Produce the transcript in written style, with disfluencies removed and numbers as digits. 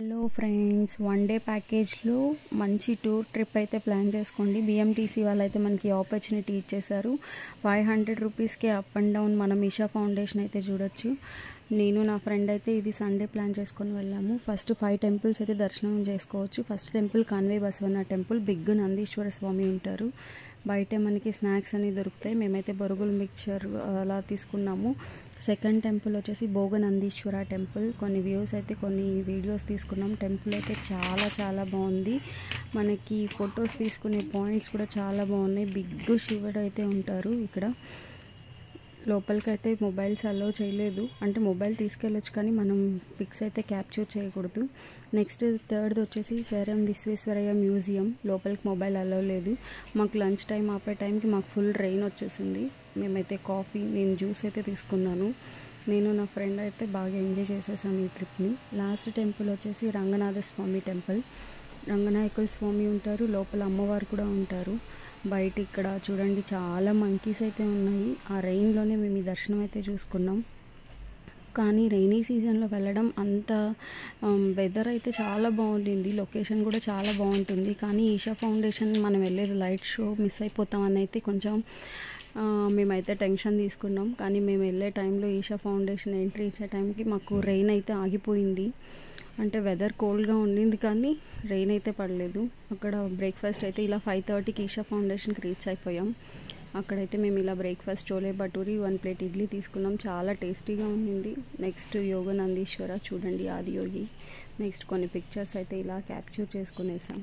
Hello friends, one day ప్యాకేజ్లో మంచి tour trip అయితే plan చేసుకోండి. బిఎంటీసీ వాళ్ళైతే మనకి ఆపర్చునిటీ ఇచ్చేసారు. 500 రూపీస్కి అప్ అండ్ డౌన్ మనం ఈషా ఫౌండేషన్ అయితే చూడొచ్చు. నేను నా ఫ్రెండ్ అయితే ఇది సండే ప్లాన్ చేసుకొని వెళ్ళాము. ఫస్ట్ 5 టెంపుల్స్ అయితే దర్శనం చేసుకోవచ్చు. ఫస్ట్ టెంపుల్ కాన్వే బసవన్న టెంపుల్, బిగ్ నందీశ్వర స్వామి ఉంటారు. బయటే మనకి స్నాక్స్ అని దొరుకుతాయి. మేమైతే బొరుగులు మిక్చర్ అలా తీసుకున్నాము. సెకండ్ టెంపుల్ వచ్చేసి భోగ నందీశ్వర టెంపుల్. కొన్ని వ్యూస్ అయితే కొన్ని వీడియోస్ తీసుకున్నాం. టెంపుల్ అయితే చాలా చాలా బాగుంది. మనకి ఫొటోస్ తీసుకునే పాయింట్స్ కూడా చాలా బాగున్నాయి. బిగ్ శివుడు అయితే ఉంటారు ఇక్కడ. లోపలికి అయితే మొబైల్స్ అలో చేయలేదు, అంటే మొబైల్ తీసుకెళ్ళొచ్చు కానీ మనం పిక్స్ అయితే క్యాప్చర్ చేయకూడదు. నెక్స్ట్ థర్డ్ వచ్చేసి సరం విశ్వేశ్వరయ్య మ్యూజియం. లోపలికి మొబైల్ అలో లేదు. మాకు లంచ్ టైం ఆపే టైంకి మాకు ఫుల్ రెయిన్ వచ్చేసింది. మేమైతే నేను జ్యూస్ అయితే తీసుకున్నాను. నేను నా ఫ్రెండ్ అయితే బాగా ఎంజాయ్ చేసేసాము ఈ ట్రిప్ని. లాస్ట్ టెంపుల్ వచ్చేసి రంగనాథ స్వామి టెంపుల్. రంగనాయకుల స్వామి ఉంటారు, లోపల అమ్మవారు కూడా ఉంటారు. బయట ఇక్కడ చూడండి చాలా మంకీస్ అయితే ఉన్నాయి. ఆ రెయిన్లోనే మేము ఈ దర్శనం అయితే చూసుకున్నాం. కానీ రైనీ సీజన్లో వెళ్ళడం అంత వెదర్ అయితే చాలా బాగుంటుంది, లొకేషన్ కూడా చాలా బాగుంటుంది. కానీ ఈషా ఫౌండేషన్ మనం వెళ్ళేది లైట్ షో మిస్ అయిపోతామని అయితే కొంచెం మేమైతే టెన్షన్ తీసుకున్నాం. కానీ మేము వెళ్ళే టైంలో ఈషా ఫౌండేషన్ ఎంట్రీ ఇచ్చే టైంకి మాకు రెయిన్ అయితే ఆగిపోయింది. అంటే వెదర్ కోల్డ్గా ఉండింది కానీ రెయిన్ అయితే పడలేదు. అక్కడ బ్రేక్ఫాస్ట్ అయితే ఇలా 5:30కి ఈషా ఫౌండేషన్కి రీచ్ అయిపోయాం. అక్కడైతే మేము ఇలా బ్రేక్ఫాస్ట్ చోలే భటూరి 1 ప్లేట్ ఇడ్లీ తీసుకున్నాం. చాలా టేస్టీగా ఉండింది. నెక్స్ట్ యోగ నందీశ్వర చూడండి, ఆదియోగి. నెక్స్ట్ కొన్ని పిక్చర్స్ అయితే ఇలా క్యాప్చర్ చేసుకునేసాం.